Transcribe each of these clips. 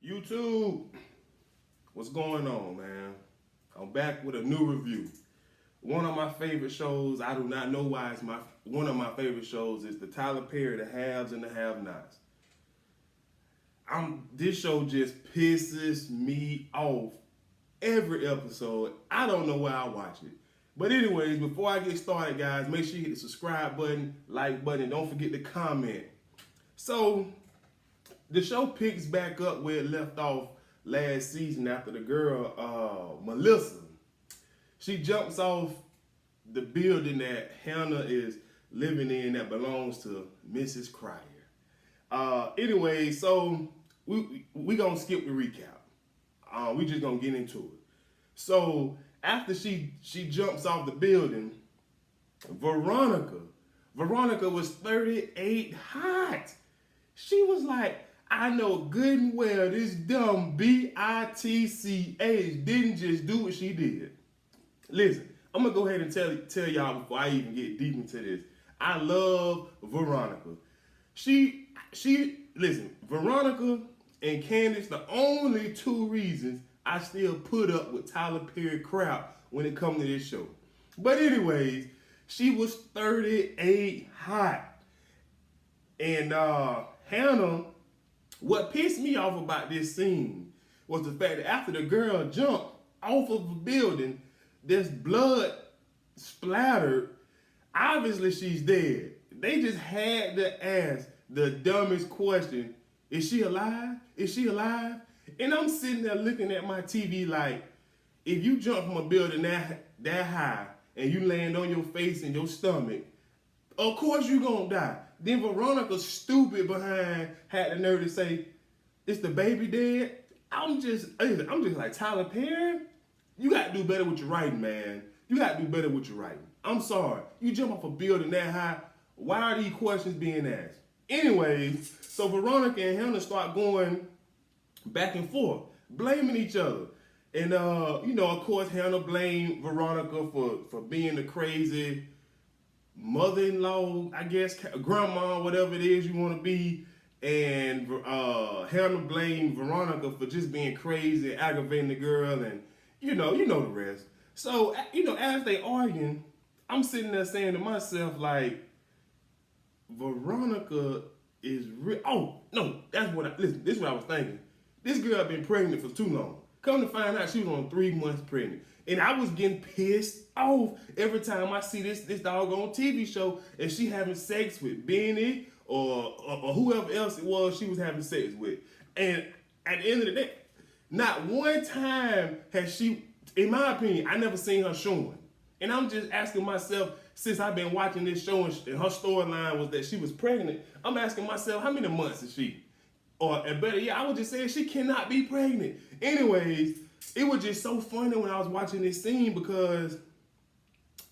YouTube, what's going on, man? I'm back with a new review. One of my favorite shows, I do not know why it's one of my favorite shows, is the Tyler Perry, The Haves and the Have-Nots. This show just pisses me off every episode. I don't know why I watch it. But anyways, before I get started, guys, make sure you hit the subscribe button, like button, and don't forget to comment. So, the show picks back up where it left off last season after the girl, Melissa. She jumps off the building that Hannah is living in that belongs to Mrs. Cryer. Anyway, so we gonna skip the recap. We just gonna get into it. So after she jumps off the building, Veronica was 38 hot. She was like, I know good and well this dumb bitch didn't just do what she did. Listen, I'm gonna go ahead and tell y'all before I even get deep into this. I love Veronica. Listen, Veronica and Candace, the only two reasons I still put up with Tyler Perry crap when it comes to this show. But anyways, she was 38 hot. And Hannah, what pissed me off about this scene was the fact that after the girl jumped off of the building, there's blood splattered. Obviously, she's dead. They just had to ask the dumbest question. Is she alive? Is she alive? And I'm sitting there looking at my TV like, if you jump from a building that high and you land on your face and your stomach, of course you're gonna die. Then Veronica, stupid behind, had the nerve to say, "Is the baby dead?" I'm just like, Tyler Perry, you gotta do better with your writing, man. You gotta do better with your writing. I'm sorry. You jump off a building that high, why are these questions being asked? Anyways, so Veronica and Hannah start going back and forth, blaming each other. And of course, Hannah blamed Veronica for being the crazy mother-in-law, I guess, grandma, whatever it is you want to be. And Hannah blamed Veronica for just being crazy, aggravating the girl, and you know the rest. So, as they arguing, I'm sitting there saying to myself, like, Veronica is real. Oh, no, listen, this is what I was thinking. This girl been pregnant for too long. Come to find out, she was on 3 months pregnant. And I was getting pissed off every time I see this doggone TV show and she having sex with Benny or whoever else it was she was having sex with. And at the end of the day, not one time has she, in my opinion, I never seen her showing. And I'm just asking myself, since I've been watching this show and her storyline was that she was pregnant, I'm asking myself, how many months is she? Or better yet, I was just saying she cannot be pregnant. Anyways, it was just so funny when I was watching this scene because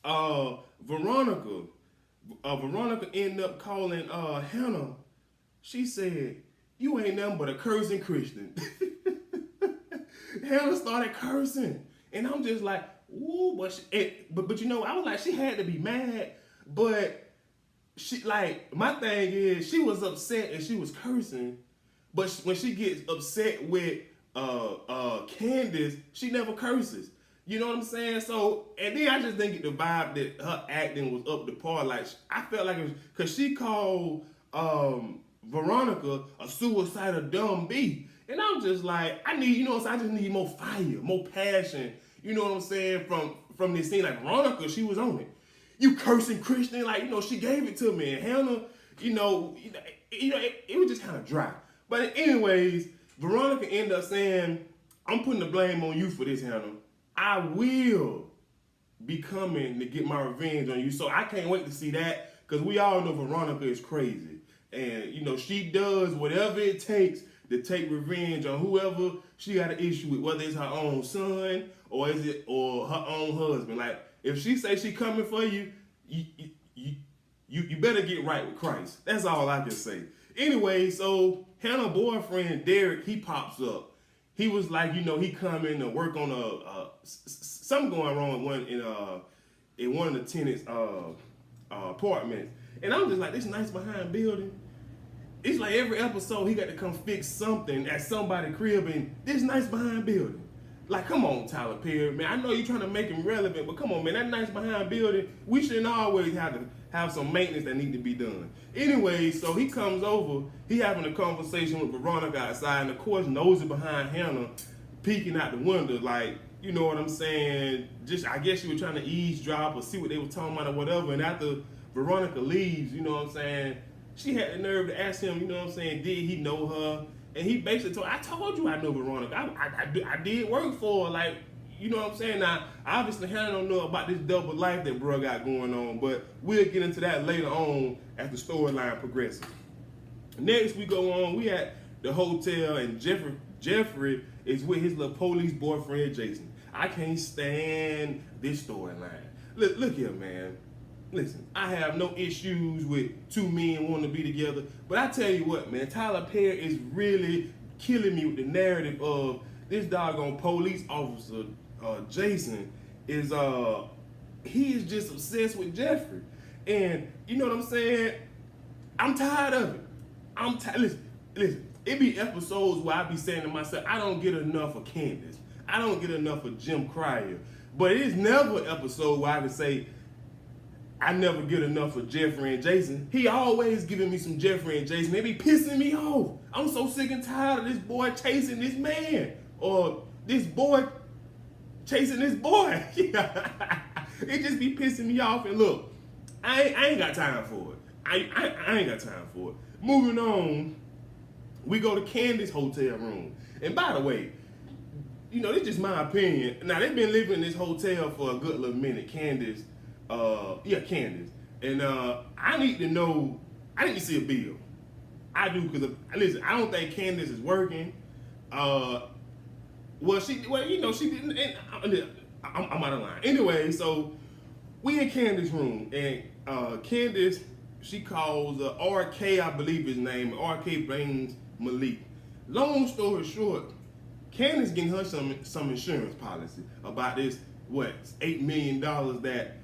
Veronica ended up calling Hannah. She said, "You ain't nothing but a cursing Christian." Hannah started cursing. And I'm just like, ooh, but I was like, she had to be mad. But she, like, my thing is, she was upset and she was cursing. But when she gets upset with Candace, she never curses. You know what I'm saying? So, and then I just didn't get the vibe that her acting was up to par. Like, I felt like it was, because she called Veronica a suicidal dumb bee. And I'm just like, I just need more fire, more passion. You know what I'm saying? From this scene, like Veronica, she was on it. You cursing Christian, like, she gave it to me. And Hannah, it was just kind of dry. But anyways, Veronica ended up saying, "I'm putting the blame on you for this, Hannah. I will be coming to get my revenge on you." So I can't wait to see that, because we all know Veronica is crazy. And, she does whatever it takes to take revenge on whoever she got an issue with, whether it's her own son or her own husband. Like, if she say she coming for you, you better get right with Christ. That's all I can say. Anyway, so Hannah's boyfriend, Derek, he pops up. He was like, he coming to work on something going wrong in one of the tenants' apartments. And I'm just like, this nice behind building. It's like every episode he got to come fix something at somebody's crib, and this nice behind building. Like, come on, Tyler Perry, man. I know you're trying to make him relevant, but come on, man. That nice behind building, we shouldn't always have to have some maintenance that need to be done. Anyway, so he comes over, he having a conversation with Veronica outside, and of course, nosy behind Hannah, peeking out the window, like, you know what I'm saying? Just, I guess you were trying to eavesdrop or see what they were talking about or whatever. And after Veronica leaves, you know what I'm saying? She had the nerve to ask him, you know what I'm saying, did he know her? And he basically told her, I told you I know Veronica. I did work for her, like, you know what I'm saying? Now, obviously, Hannah don't know about this double life that bro got going on, but we'll get into that later on as the storyline progresses. Next, we go on, we at the hotel, and Jeffrey is with his little police boyfriend, Jason. I can't stand this storyline. Look here, man. Listen, I have no issues with two men wanting to be together, but I tell you what, man, Tyler Perry is really killing me with the narrative of this doggone police officer, Jason, is he is just obsessed with Jeffrey. And you know what I'm saying? I'm tired of it. Listen, it be episodes where I be saying to myself, I don't get enough of Candace. I don't get enough of Jim Cryer. But it is never an episode where I can say, I never get enough of Jeffrey and Jason. He always giving me some Jeffrey and Jason. They be pissing me off. I'm so sick and tired of this boy chasing this man. Or this boy chasing this boy. It just be pissing me off. And look, I ain't got time for it. I ain't got time for it. Moving on, we go to Candace's hotel room. And by the way, you know, this is just my opinion. Now, they've been living in this hotel for a good little minute, Candace. Candace. And I need to see a bill. I do, because, listen, I don't think Candace is working. She didn't, and I'm out of line. Anyway, so we in Candace's room, and Candace, she calls RK, I believe his name. RK blames Malik. Long story short, Candace getting her some insurance policy about this, $8 million that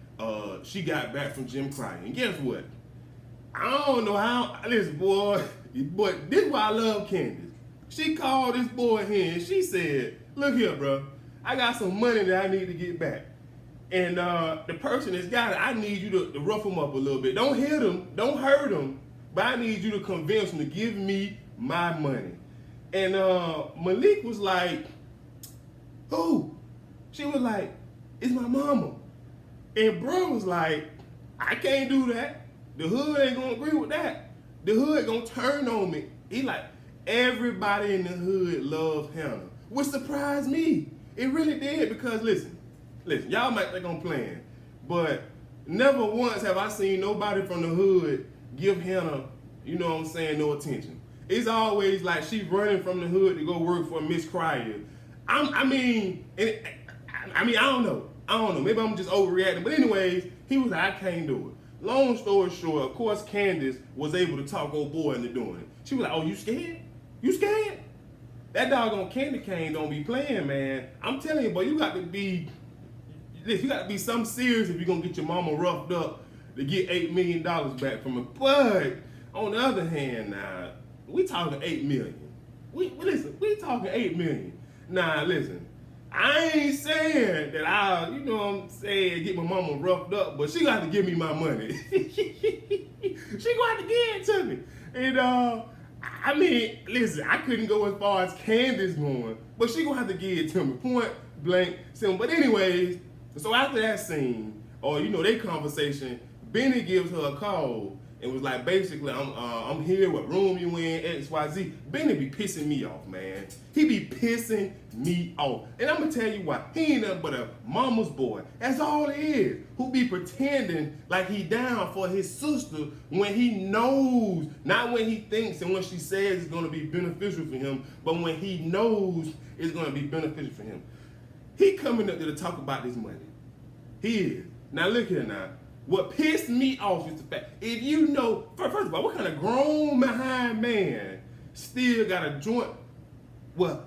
she got back from Jim Cryer. And guess what? I don't know how, listen, boy, but this is why I love Candace. She called this boy here and she said, look here, bro, I got some money that I need to get back. And the person that's got it, I need you to rough him up a little bit. Don't hit him, don't hurt him, but I need you to convince him to give me my money. And Malik was like, who? She was like, it's my mama. And bro was like, I can't do that. The hood ain't gonna agree with that. The hood gonna turn on me. He like, everybody in the hood loves Hannah, which surprised me. It really did, because listen, y'all might think I'm playing, but never once have I seen nobody from the hood give Hannah, you know what I'm saying, no attention. It's always like she running from the hood to go work for Miss Cryer. I don't know. Maybe I'm just overreacting. But anyways, he was like, I can't do it. Long story short, of course, Candace was able to talk old boy into doing it. She was like, oh, you scared? You scared? That doggone candy cane don't be playing, man. I'm telling you, boy, you got to be something serious if you're going to get your mama roughed up to get $8 million back from her. But on the other hand, now, we talking $8 million. We talking $8 million. Now, listen, I ain't saying that I, you know what I'm saying, get my mama roughed up, but she got to give me my money. She gonna have to give it to me. And listen, I couldn't go as far as Candace going, but she gonna have to give it to me. Point blank simple. But anyways, so after that scene, or you know, their conversation, Benny gives her a call and was like, basically, I'm here, what room you in, XYZ. Benny be pissing me off, man. He be pissing me off. And I'm gonna tell you why. He ain't nothing but a mama's boy. That's all he is. Who be pretending like he down for his sister when he knows, not when he thinks and when she says it's gonna be beneficial for him, but when he knows it's gonna be beneficial for him. He coming up there to talk about this money. He is. Now look here now. What pissed me off is the fact, if you know, first of all, what kind of grown behind man still got a joint,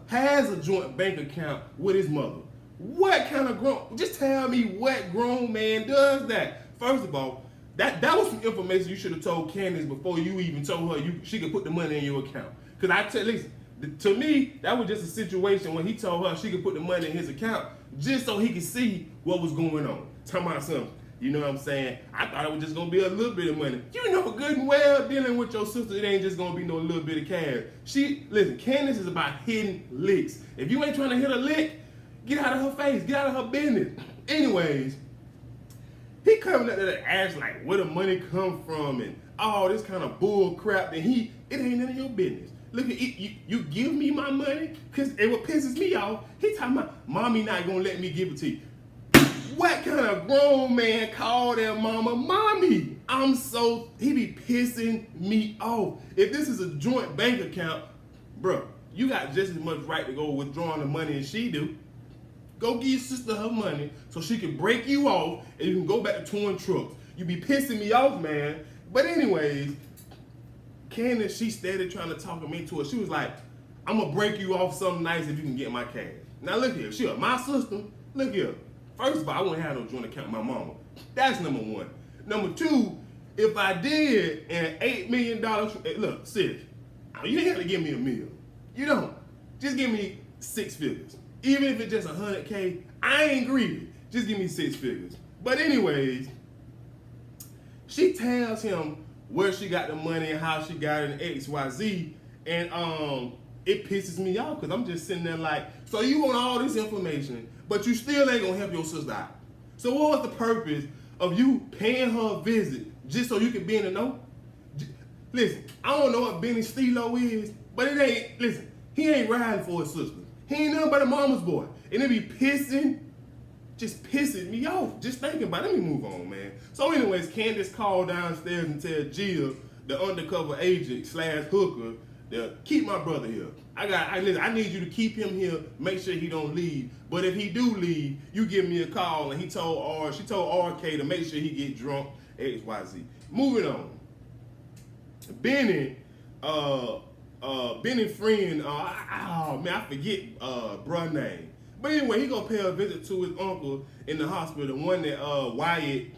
has a joint bank account with his mother? What kind of just tell me what grown man does that? First of all, That was some information you should have told Candace before you even told her she could put the money in your account. Because listen, to me, that was just a situation when he told her she could put the money in his account just so he could see what was going on. Talking about something. You know what I'm saying? I thought it was just gonna be a little bit of money. You know good and well dealing with your sister, it ain't just gonna be no little bit of cash. Listen, Candace is about hitting licks. If you ain't trying to hit a lick, get out of her face, get out of her business. Anyways, he coming up there to ask like where the money come from and all this kind of bull crap, and it ain't none of your business. Look at you give me my money, cause what pisses me off, he talking about mommy not gonna let me give it to you. What kind of grown man call their mama mommy? He be pissing me off. If this is a joint bank account, bro, you got just as much right to go withdrawing the money as she do. Go give your sister her money so she can break you off and you can go back to touring trucks. You be pissing me off, man. But anyways, Candace, she steady trying to talk him into it. She was like, I'm gonna break you off something nice if you can get my cash. Now look here, she my sister. Look here. First of all, I wouldn't have no joint account with my mama. That's number one. Number two, if I did and $8 million, look, sis, you ain't have to give me $1 million. You don't. Just give me 6 figures. Even if it's just $100K, I ain't greedy. Just give me 6 figures. But anyways, she tells him where she got the money and how she got it in XYZ, and it pisses me off because I'm just sitting there like, so you want all this information, but you still ain't gonna help your sister out. So what was the purpose of you paying her a visit just so you can be in the know? Listen, I don't know what Benny Stilo is, but it ain't, listen, he ain't riding for his sister. He ain't nothing but a mama's boy. And it be pissing me off. Just thinking about it. Let me move on, man. So anyways, Candace called downstairs and tell Jill, the undercover agent / hooker, to keep my brother here. I need you to keep him here, make sure he don't leave. But if he do leave, you give me a call. And she told RK to make sure he get drunk, XYZ. Moving on. Benny friend, I forget bruh name. But anyway, he gonna pay a visit to his uncle in the hospital, the one that Wyatt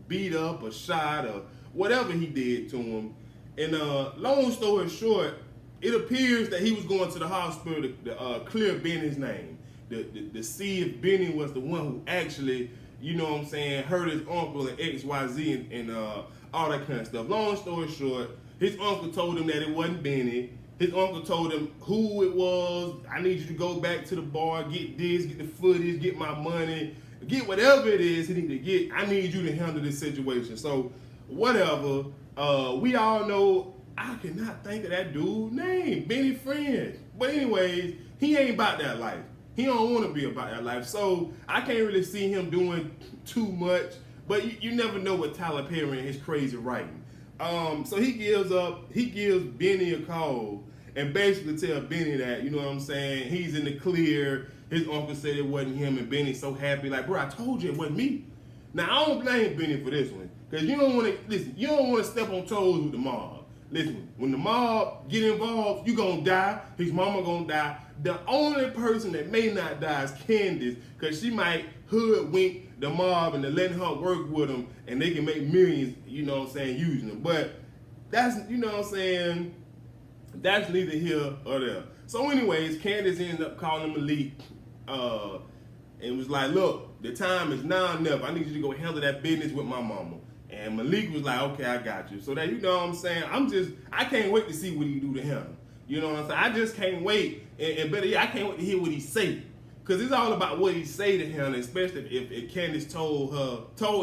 beat up or shot or whatever he did to him. And long story short, it appears that he was going to the hospital to clear Benny's name, to see if Benny was the one who actually, you know what I'm saying, hurt his uncle and XYZ and all that kind of stuff. Long story short, his uncle told him that it wasn't Benny. His uncle told him who it was. I need you to go back to the bar, get this, get the footage, get my money, get whatever it is he need to get. I need you to handle this situation. So whatever. We all know I cannot think of that dude's name, Benny Friend. But anyways, he ain't about that life. He don't want to be about that life. So I can't really see him doing too much. But you never know with Tyler Perry and his crazy writing. So he gives Benny a call and basically tell Benny that, you know what I'm saying, he's in the clear. His uncle said it wasn't him, and Benny's so happy, like, bro, I told you it wasn't me. Now I don't blame Benny for this one, because you don't want to step on toes with the mob. Listen, when the mob get involved, you gonna die, his mama gonna die. The only person that may not die is Candace, because she might hoodwink the mob and they're letting her work with them and they can make millions, you know what I'm saying, using them. But that's, you know what I'm saying, that's neither here or there. So anyways, Candace ended up calling Malik and was like, look, the time is now or never. I need you to go handle that business with my mama. And Malik was like, okay, I got you. So that, you know what I'm saying, I can't wait to see what he do to him. You know what I'm saying? I just can't wait. And better yet, I can't wait to hear what he say. Because it's all about what he say to him, especially if Candace told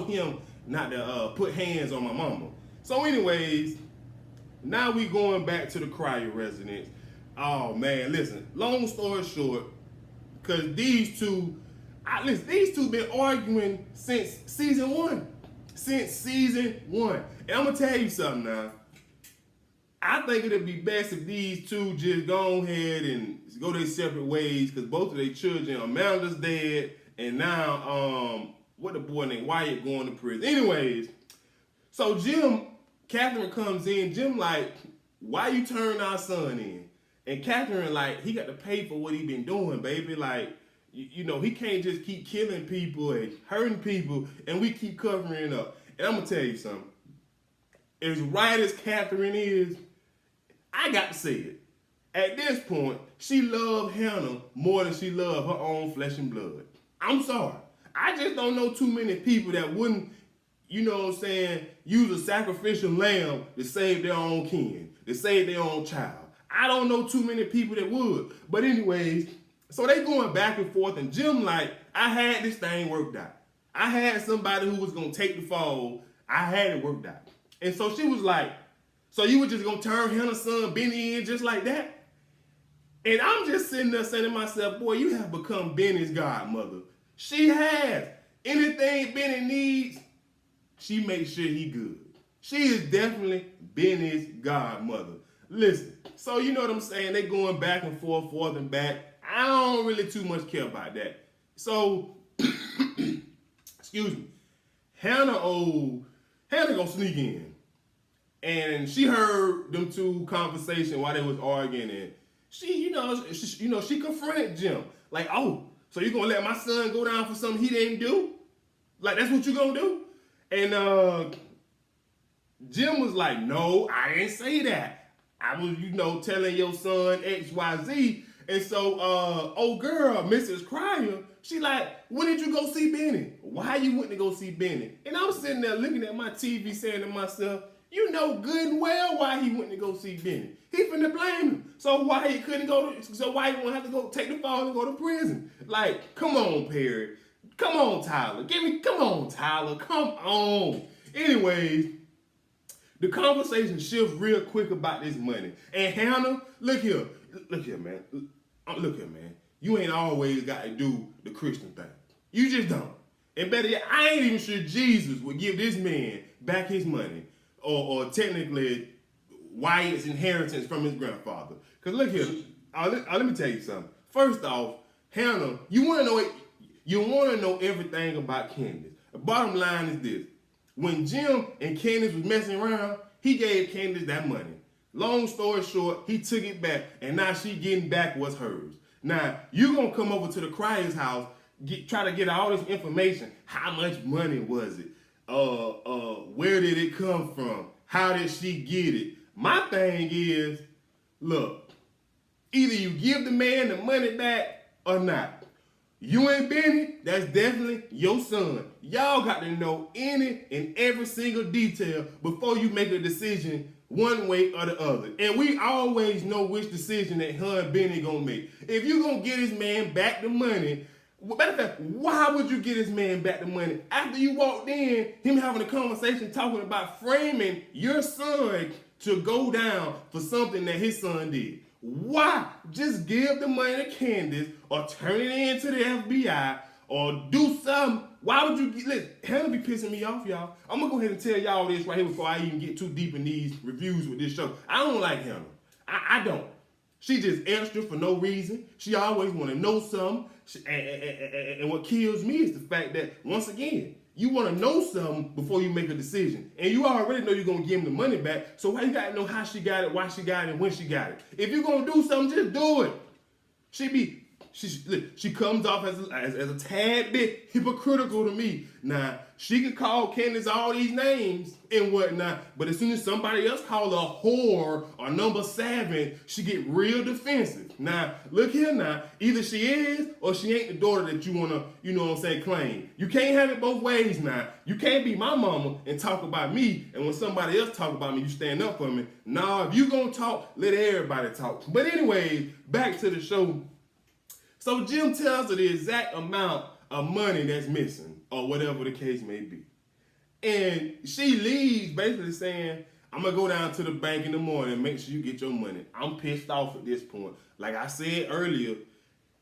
him not to put hands on my mama. So anyways, now we going back to the Cryer residence. Oh man, listen, long story short, because these two been arguing since season one. And I'm going to tell you something now. I think it'd be best if these two just go ahead and go their separate ways, because both of their children, Amanda's dead, and now, what the boy named Wyatt going to prison. Anyways, so Catherine comes in, Jim like, why you turn our son in? And Catherine like, he got to pay for what he been doing, baby. Like, you know, he can't just keep killing people and hurting people, and we keep covering it up. And I'm going to tell you something. as right as Catherine is, I got to say it. At this point, she loved Hannah more than she loved her own flesh and blood. I'm sorry. I just don't know too many people that wouldn't, you know what I'm saying, use a sacrificial lamb to save their own kin, to save their own child. I don't know too many people that would. But anyways, so they going back and forth, and Jim like, I had this thing worked out. I had somebody who was going to take the fall. I had it worked out. And so she was like, so you were just going to turn Hannah's son Benny in just like that? And I'm just sitting there saying to myself, boy, you have become Benny's godmother. She has. Anything Benny needs, she makes sure he good. She is definitely Benny's godmother. Listen, so you know what I'm saying? They going back and forth and back. I don't really too much care about that. So, excuse me, Hannah gonna sneak in. And she heard them two conversation while they was arguing, and she confronted Jim. Like, oh, so you gonna let my son go down for something he didn't do? Like, that's what you gonna do? And Jim was like, no, I didn't say that. I was, telling your son X, Y, Z. And so, old girl, Mrs. Cryer, she like, when did you go see Benny? Why you went to go see Benny? And I was sitting there looking at my TV saying to myself, you know good and well why he went to go see Benny. He finna blame him. So why he won't have to go take the fall and go to prison? Like, come on, Perry. Come on, Tyler. Come on, Tyler. Come on. Anyways, the conversation shifts real quick about this money. And Hannah, look here, man. Look here, man. You ain't always got to do the Christian thing. You just don't. And better yet, I ain't even sure Jesus would give this man back his money. Or technically, Wyatt's inheritance from his grandfather. Because look here, let me tell you something. First off, Hannah, you want to know everything about Candace. The bottom line is this. When Jim and Candace was messing around, he gave Candace that money. Long story short, he took it back, and now she getting back what's hers. Now, you going to come over to the Cryer's house, try to get all this information. How much money was it? Where did it come from? How did she get it? My thing is, look, either you give the man the money back or not. You and Benny, that's definitely your son. Y'all got to know any and every single detail before you make a decision one way or the other. And we always know which decision that her and Benny gonna make. If you gonna get this man back the money, matter of fact, why would you get this man back the money? After you walked in, him having a conversation talking about framing your son to go down for something that his son did. Why? Just give the money to Candace or turn it in to the FBI or do something. Why would you listen? Hannah be pissing me off, y'all. I'm gonna go ahead and tell y'all this right here before I even get too deep in these reviews with this show. I don't like Hannah. I don't. She just extra for no reason. She always want to know something. And what kills me is the fact that, once again, you want to know something before you make a decision. And you already know you're going to give him the money back. So why you got to know how she got it, why she got it, and when she got it? If you're going to do something, just do it. She comes off as a tad bit hypocritical to me. Now, she can call Candace all these names and whatnot, but as soon as somebody else call her a whore or number 7, she get real defensive. Now, look here now. Either she is or she ain't the daughter that you want to, claim. You can't have it both ways now. You can't be my mama and talk about me, and when somebody else talk about me, you stand up for me. Nah, if you gonna talk, let everybody talk. But anyway, back to the show. So Jim tells her the exact amount of money that's missing, or whatever the case may be. And she leaves basically saying, I'm going to go down to the bank in the morning and make sure you get your money. I'm pissed off at this point. Like I said earlier,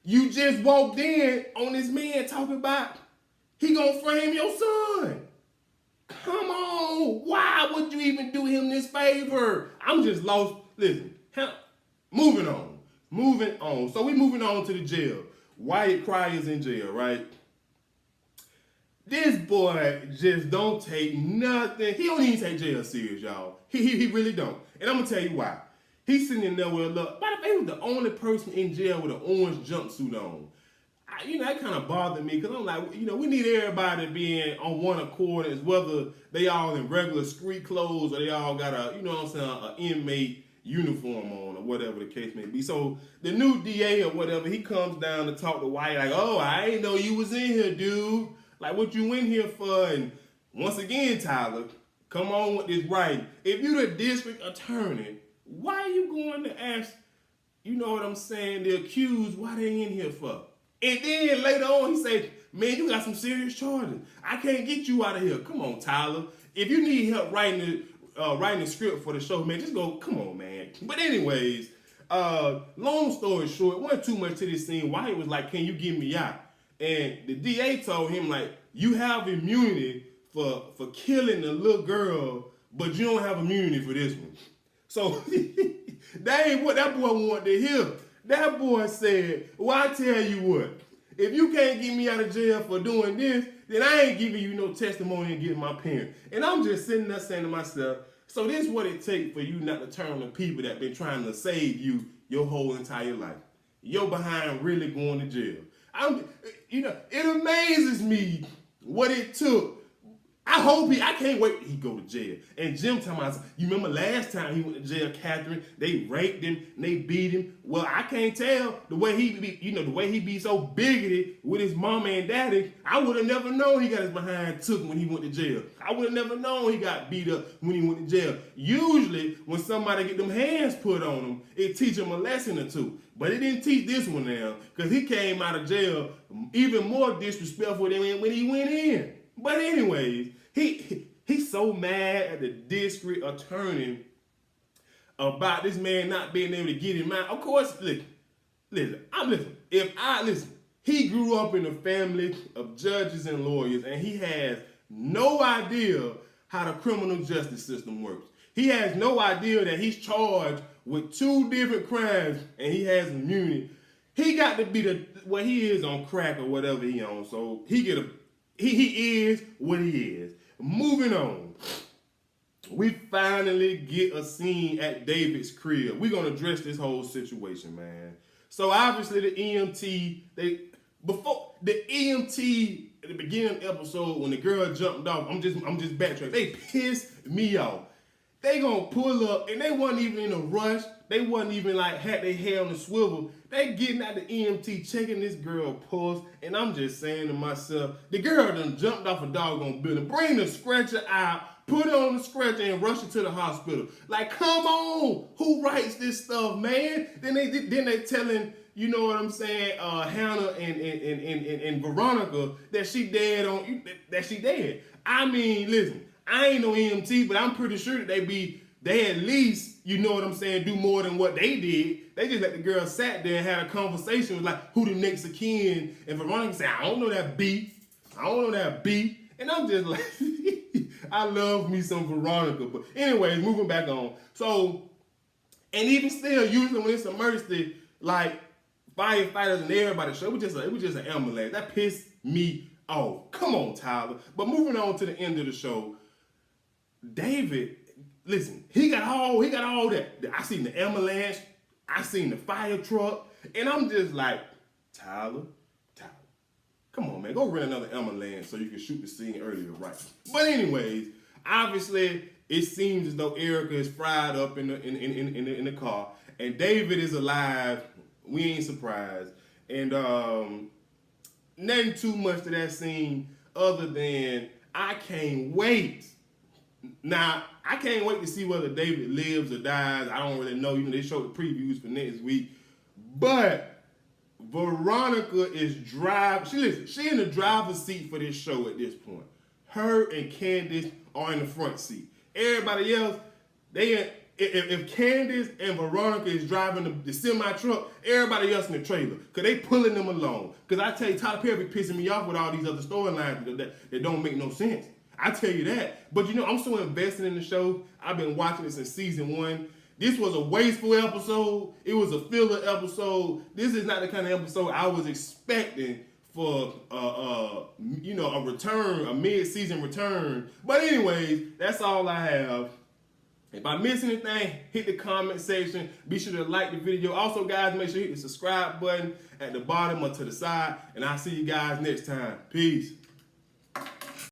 you just walked in on this man talking about he going to frame your son. Come on. Why would you even do him this favor? I'm just lost. Listen, moving on. So we moving on to the jail. Wyatt Cryer's in jail, right? This boy just don't take nothing. He don't even take jail serious, y'all. He really don't. And I'm going to tell you why. He's sitting in there with a look. Matter of fact, he was the only person in jail with an orange jumpsuit on. that kind of bothered me because I'm like, we need everybody being on one accord, as whether they all in regular street clothes or they all got an inmate uniform on or whatever the case may be. So the new DA or whatever, he comes down to talk to Wyatt like, oh, I ain't know you was in here, dude. Like, what you in here for? And once again, Tyler, come on with this writing. If you the district attorney, why are you going to ask, the accused, why they in here for? And then later on, he say, man, you got some serious charges. I can't get you out of here. Come on, Tyler. If you need help writing the script for the show, man, just go, come on, man. But anyways, long story short, it wasn't too much to this scene. Wyatt was like, can you get me out? And the DA told him, like, you have immunity for killing the little girl, but you don't have immunity for this one. So that ain't what that boy wanted to hear. That boy said, well, I tell you what, if you can't get me out of jail for doing this, then I ain't giving you no testimony and getting my parents. And I'm just sitting there saying to myself, so this is what it takes for you not to turn on the people that been trying to save you your whole entire life. You're behind really going to jail. It amazes me what it took. I can't wait till he go to jail. And Jim told me, you remember last time he went to jail, Catherine, they raped him, and they beat him. Well, I can't tell the way he be so bigoted with his mama and daddy. I would have never known he got his behind took when he went to jail. I would have never known he got beat up when he went to jail. Usually, when somebody get them hands put on him, it teach him a lesson or two. But it didn't teach this one now, because he came out of jail even more disrespectful than when he went in. But anyways, he's so mad at the district attorney about this man not being able to get him out. Of course, listen. He grew up in a family of judges and lawyers, and he has no idea how the criminal justice system works. He has no idea that he's charged with 2 different crimes and he has immunity. He got to be he is on crack or whatever he on. So he is what he is. Moving on. We finally get a scene at David's crib. We're going to address this whole situation, man. So obviously the EMT, at the beginning of the episode, when the girl jumped off, I'm just backtracking. They pissed me off. They gonna pull up, and they wasn't even in a rush. They wasn't even like had their hair on the swivel. They getting out the EMT, checking this girl pulse, and I'm just saying to myself, the girl done jumped off a doggone building. Bring the stretcher out, put her on the stretcher, and rush her to the hospital. Like, come on, who writes this stuff, man? Then they telling, you know what I'm saying, Hannah and Veronica that she dead. I mean, listen. I ain't no EMT, but I'm pretty sure that they at least, you know what I'm saying, do more than what they did. They just let the girl sat there and had a conversation with like who the next of kin. And Veronica said, I don't know that B. And I'm just like, I love me some Veronica. But anyways, moving back on. So, and even still, usually when it's emergency, like firefighters and everybody show, it was just an ambulance. That pissed me off. Come on, Tyler. But moving on to the end of the show, David, listen, he got all that. I seen the ambulance, I seen the fire truck, and I'm just like, Tyler, come on, man, go rent another ambulance so you can shoot the scene earlier, right? But anyways, obviously, it seems as though Erica is fried up in the car, and David is alive. We ain't surprised, and nothing too much to that scene other than I can't wait. Now, I can't wait to see whether David lives or dies. I don't really know. They showed the previews for next week. But Veronica is she in the driver's seat for this show at this point. Her and Candace are in the front seat. Everybody else, if Candace and Veronica is driving the semi-truck, everybody else in the trailer. Because they pulling them along. Because I tell you, Tyler Perry be pissing me off with all these other storylines that don't make no sense. I tell you that. But I'm so invested in the show. I've been watching it since season 1. This was a wasteful episode. It was a filler episode. This is not the kind of episode I was expecting for a return, a mid-season return. But anyways, that's all I have If I miss anything, hit the comment section. Be sure to like the video. Also, guys, make sure you hit the subscribe button at the bottom or to the side. And I'll see you guys next time. Peace.